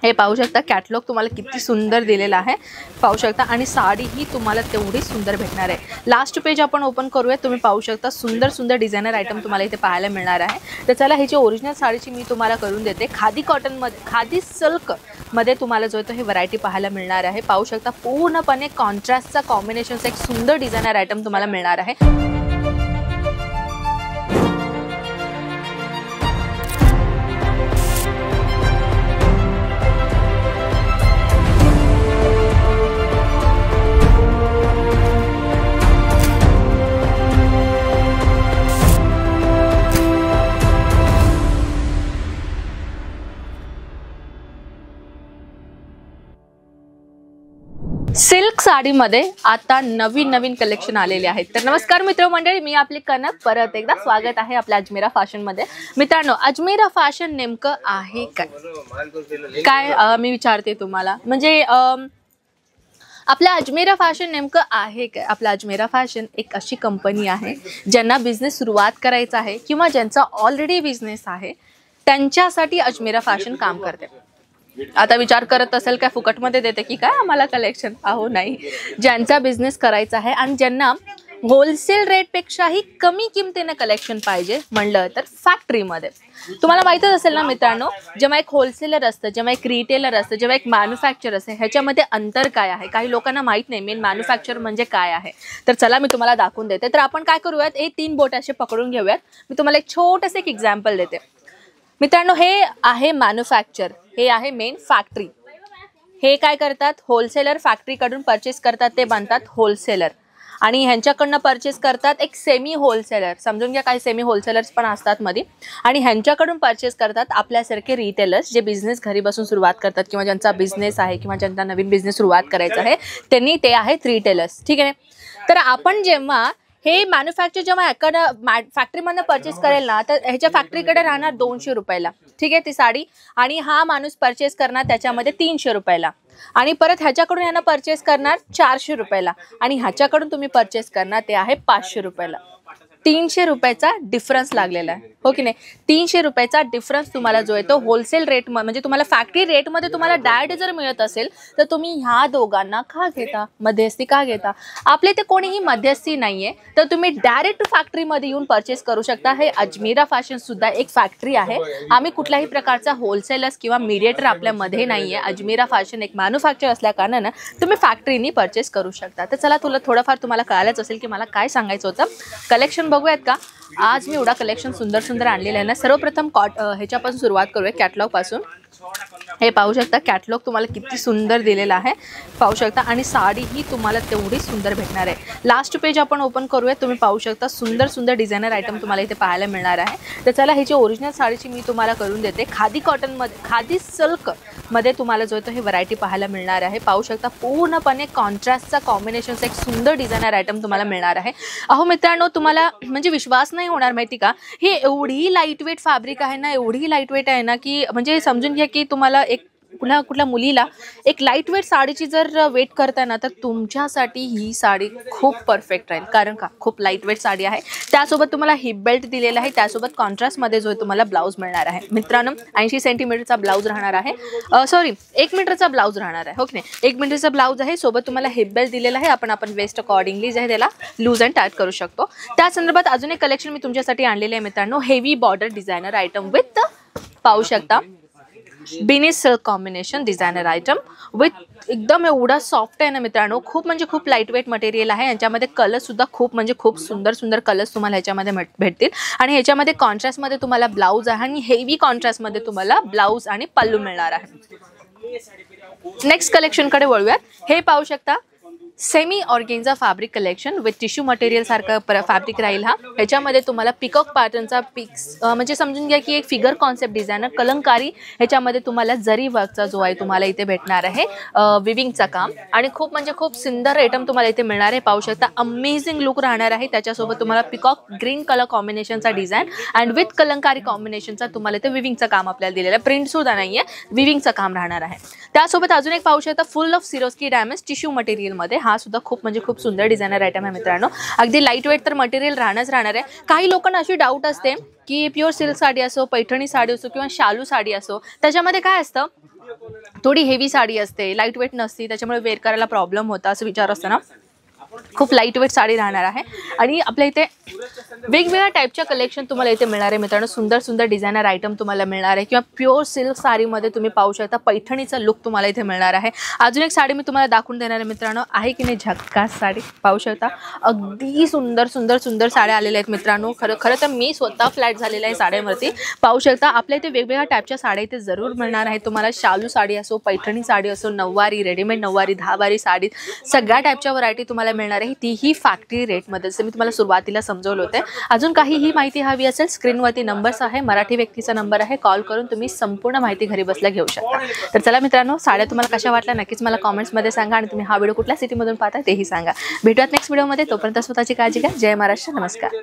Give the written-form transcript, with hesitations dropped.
हे पाहू शकता कॅटलॉग तुम्हाला किती सुंदर दिलेला आहे, पाहू शकता। आणि साडी ही तुम्हाला तेवढी सुंदर भेटणार आहे। लास्ट पेज आपण ओपन करूया, तुम्ही पाहू शकता सुंदर सुंदर डिझायनर आयटम तुम्हाला इथे पाहायला मिळणार आहे। तर चला ह्याची ओरिजिनल साडीची मी तुम्हाला करून देते। खादी कॉटन मध्ये, खादी सिल्क मध्ये तुम्हाला जो आहे हे व्हरायटी पाहायला मिळणार आहे। पाहू शकता पूर्णपणे कॉन्ट्रास्टचा कॉम्बिनेशनचा एक सुंदर डिझायनर आयटम तुम्हाला मिळणार आहे। सिल्क साडीमध्ये आता नवीन नवीन कलेक्शन आलेले आहेत। तर नमस्कार मित्रमंडळी, मी आपली कनक, परत एकदा स्वागत आहे आपल्या अजमेरा फॅशन मध्ये। मित्रांनो, अजमेरा फॅशन नेमकं आहे काय मी विचारते तुम्हाला, म्हणजे आपल्या अजमेरा फॅशन नेमकं आहे काय? आपला अजमेरा फॅशन एक अशी कंपनी आहे ज्यांना बिझनेस सुरुवात करायचा आहे किंवा ज्यांचा ऑलरेडी बिझनेस आहे त्यांच्यासाठी अजमेरा फॅशन काम करते। आता विचार करत असेल काय फुकटमध्ये देते की काय आम्हाला कलेक्शन? अहो नाही, ज्यांचा बिझनेस करायचा आहे आणि ज्यांना होलसेल रेटपेक्षाही कमी किमतीने कलेक्शन पाहिजे म्हणलं तर फॅक्टरीमध्ये, तुम्हाला माहितच असेल ना मित्रांनो, जेव्हा एक होलसेलर असतं, जेव्हा एक रिटेलर असतं, जेव्हा एक मॅन्युफॅक्चर असते, ह्याच्यामध्ये अंतर काय आहे काही लोकांना माहित नाही। मेन मॅन्युफॅक्चर म्हणजे काय आहे, तर चला मी तुम्हाला दाखवून देते। तर आपण काय करूयात, हे 3 बोट असे पकडून घेऊयात। मी तुम्हाला एक छोटंसं एक एक्झाम्पल देते मित्रांनो। हे आहे मॅन्युफॅक्चर, हे आहे मेन फॅक्टरी। हे काय करतात, होलसेलर फॅक्टरीकडून परचेस करतात, ते बनतात होलसेलर, आणि ह्यांच्याकडनं परचेस करतात एक सेमी होलसेलर, समजून घ्या काही सेमी होलसेलर्स पण असतात मध्ये, आणि ह्यांच्याकडून परचेस करतात आपल्यासारखे रिटेलर्स जे बिझनेस घरी बसून सुरुवात करतात किंवा ज्यांचा बिझनेस आहे किंवा ज्यांचा नवीन बिझनेस सुरुवात करायचा आहे त्यांनी, ते आहेत रिटेलर्स, ठीक आहे। तर आपण जेव्हा हे मॅन्युफॅक्चर जेव्हा फॅक्टरीमधनं परचेस करेल ना, तर ह्याच्या फॅक्टरीकडे राहणार 200 रुपयाला, ठीक आहे ती साडी, आणि हा माणूस परचेस करणार त्याच्यामध्ये 300 रुपयाला, आणि परत ह्याच्याकडून ह्यानं परचेस करणार 400 रुपयाला, आणि ह्याच्याकडून तुम्ही परचेस करणार ते आहे 500 रुपयाला। 300 रुपयाचा डिफरन्स लागलेला आहे, हो की नाही? 300 रुपयाचा डिफरन्स तुम्हाला जो आहे तो होलसेल रेट म्हणजे तुम्हाला फॅक्टरी रेटमध्ये तुम्हाला डायरेक्ट जर मिळत असेल तर तुम्ही ह्या दोघांना का घेता, मध्यस्थी का घेता? आपले इथे कोणीही मध्यस्थी नाहीये, तर तुम्ही डायरेक्ट फॅक्टरीमध्ये येऊन परचेस करू शकता। हे अजमेरा फॅशन सुद्धा एक फॅक्टरी आहे। आम्ही कुठल्याही प्रकारचा होलसेलर्स किंवा मीडिएटर आपल्यामध्ये नाहीये। अजमेरा फॅशन एक मॅन्युफॅक्चर असल्या कारणानं तुम्ही फॅक्टरीनी परचेस करू शकता। तर चला, थोडंफार तुम्हाला कळालंच असेल की मला काय सांगायचं होतं। कलेक्शन बघूयात का? आज मी एवढा कलेक्शन सुंदर सुंदर आणलेलं आहे ना। सर्वप्रथम ह्याच्यापासून सुरुवात करूया, कॅटलॉग पासून। हे पाहू शकता कॅटलॉग तुम्हाला किती सुंदर दिलेला आहे, पाहू शकता। आणि साडी ही तुम्हाला तेवढी सुंदर भेटणार आहे। लास्ट पेज आपण ओपन करूया, तुम्ही पाहू शकता सुंदर सुंदर डिझायनर आयटम तुम्हाला इथे पाहायला मिळणार आहे। तर चला, ह्याची ओरिजिनल साडीची मी तुम्हाला करून देते। खादी कॉटन मध्ये, खादी सिल्क मध्ये तुम्हाला जो आहे तो हे व्हरायटी पाहायला मिळणार आहे। पाहू शकता पूर्णपणे कॉन्ट्रास्टचा कॉम्बिनेशनचा एक सुंदर डिझायनर आयटम तुम्हाला मिळणार आहे। अहो मित्रांनो, तुम्हाला म्हणजे विश्वास नाही होणार माहिती का, हे एवढी लाईट वेट फॅब्रिक आहे ना, एवढी लाईट वेट आहे ना की म्हणजे समजून घ्या की तुम्हाला एक कुठल्या मुलीला एक लाईट वेट साडीची जर वेट करताय ना, तर तुमच्यासाठी ही साडी खूप परफेक्ट राहील। कारण का, खूप लाईट वेट साडी आहे, त्यासोबत तुम्हाला हिप बेल्ट दिलेला आहे, त्यासोबत कॉन्ट्रास्टमध्ये जो आहे तुम्हाला ब्लाऊज मिळणार आहे। मित्रांनो, 80 सेंटीमीटरचा ब्लाऊज राहणार आहे, सॉरी 1 मीटरचा ब्लाऊज राहणार आहे, हो की नाही? 1 मीटरचा ब्लाऊज आहे, सोबत तुम्हाला हिप बेल्ट दिलेला आहे। आपण वेस्ट अकॉर्डिंगली जे आहे त्याला लूज अँड टाईट करू शकतो। त्या संदर्भात अजून एक कलेक्शन मी तुमच्यासाठी आणलेले आहे मित्रांनो, heavy border designer item with, पाहू शकता बिनी silk combination designer item with एकदम एवढा सॉफ्ट आहे ना मित्रांनो, खूप म्हणजे खूप लाईट वेट मटेरियल आहे। यांच्यामध्ये कलर्स सुद्धा खूप म्हणजे खूप सुंदर सुंदर कलर्स तुम्हाला ह्याच्यामध्ये भेटतील, आणि ह्याच्यामध्ये कॉन्ट्रास्टमध्ये तुम्हाला ब्लाऊज आहे, आणि हेवी कॉन्ट्रास्टमध्ये तुम्हाला ब्लाऊज आणि पल्लू मिळणार आहे। नेक्स्ट कलेक्शनकडे वळूयात। हे पाहू शकता semi organza fabric collection with tissue material सारखं फॅब्रिक राहील हा। ह्याच्यामध्ये तुम्हाला पिकॉक पॅटर्नचा म्हणजे समजून घ्या की एक फिगर कॉन्सेप्ट डिझायनर कलंकारी, ह्याच्यामध्ये तुम्हाला जरी वर्कचा जो आहे तुम्हाला इथे भेटणार आहे, विविंगचा काम, आणि खूप म्हणजे खूप सुंदर आयटम तुम्हाला इथे मिळणार आहे। पाहू शकता अमेझिंग लुक राहणार आहे। त्याच्यासोबत तुम्हाला पिकॉक ग्रीन कलर कॉम्बिनेशनचा डिझाईन अँड विथ कलंकारी कॉम्बिनेशनचा तुम्हाला इथे विविंगचं काम आपल्याला दिलेलं आहे, प्रिंट सुद्धा नाहीये, विविंगचं काम राहणार आहे। त्यासोबत अजून एक पाहू शकता फुल ऑफ सिरोस्की डायमंड्स टिश्यू मटेरियलमध्ये, हा सुद्धा खूप म्हणजे खूप सुंदर डिझायनर आयटम आहे मित्रांनो। अगदी लाईट वेट तर मटेरियल राहणार आहे। काही लोकांना अशी डाऊट असते की प्युअर सिल्क साडी असो, पैठणी साडी असो किंवा शालू साडी असो, त्याच्यामध्ये काय असतं, थोडी हेवी साडी असते, लाईट वेट नसते, त्याच्यामुळे वेअर करायला प्रॉब्लेम होता असं विचार असतो ना, खूप लाईट वेट साडी राहणार आहे. आणि आपल्या इथे वेगवेगळ्या टाईपच्या कलेक्शन तुम्हाला इथे मिळणार आहे मित्रांनो. सुंदर सुंदर डिझायनर आयटम तुम्हाला मिळणार आहे, किंवा प्युअर सिल्क साडीमध्ये तुम्ही पाहू शकता पैठणीचा लुक तुम्हाला इथे मिळणार आहे. अजून एक साडी मी तुम्हाला दाखवून देणार आहे मित्रांनो, आहे की नाही झक्कास साडी. पाहू शकता अगदी सुंदर सुंदर सुंदर साड्या आलेल्या आहेत मित्रांनो. खरं तर मी स्वतः फ्लॅट झालेल्या आहे साड्यांवरती. पाहू शकता आपल्या इथे वेगवेगळ्या टाईपच्या साड्या इथे जरूर मिळणार आहेत तुम्हाला. शालू साडी असो, पैठणी साडी असो, नऊवारी, रेडीमेड नऊवारी, 10 वारी साडी, सगळ्या टाईपच्या व्हरायटी तुम्हाला मिळणार आहे, तीही फॅक्टरी रेटमध्ये. जसं मी तुम्हाला सुरुवातीला समजवलं होतं. अजून काहीही माहिती हवी असेल, स्क्रीनवरती नंबर्स आहे, मराठी व्यक्तीचा नंबर आहे, कॉल करून तुम्ही संपूर्ण माहिती घरी बसल्या घेऊ शकता. तर चला मित्रांनो, साड्या तुम्हाला कशा वाटल्या नक्कीच मला कॉमेंट्समध्ये सांगा, आणि तुम्ही हा व्हिडिओ कुठल्या सिटीमधून पाहता तेही सांगा. भेटूयात नेक्स्ट व्हिडिओमध्ये. तोपर्यंत स्वतःची काळजी घ्या. जय महाराष्ट्र. नमस्कार.